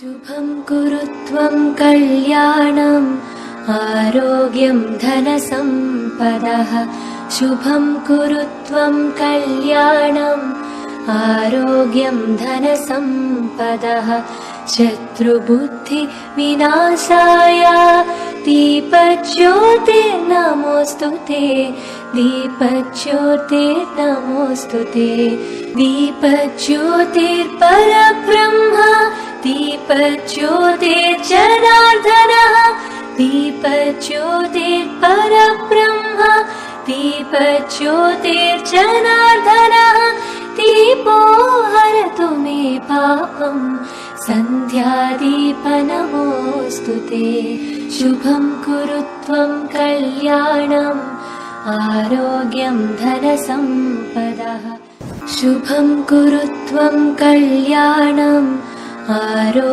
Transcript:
शुभं कुरु त्वं कल्याणम् आरोग्यं धनसम्पदः। शुभं कुरु त्वं कल्याणम् आरोग्यं धनसम्पदः। शत्रुबुद्धिविनाशाय दीपज्योतिर्नमोऽस्तु ते। दीपज्योतिर्नमोऽस्तु ते। दीपज्योतिर्परब्रह्म दीपज्योतिर्जनार्दनः। दीपज्योतिर्परब्रह्म दीपज्योतिर्जनार्दनः। दीपो हरतु मे पापं सन्ध्यादीपनमोऽस्तु ते। शुभं कुरु त्वं कल्याणम् आरोग्यं धनसम्पदः। शुभं कुरु त्वं कल्याणम् आरोग्यं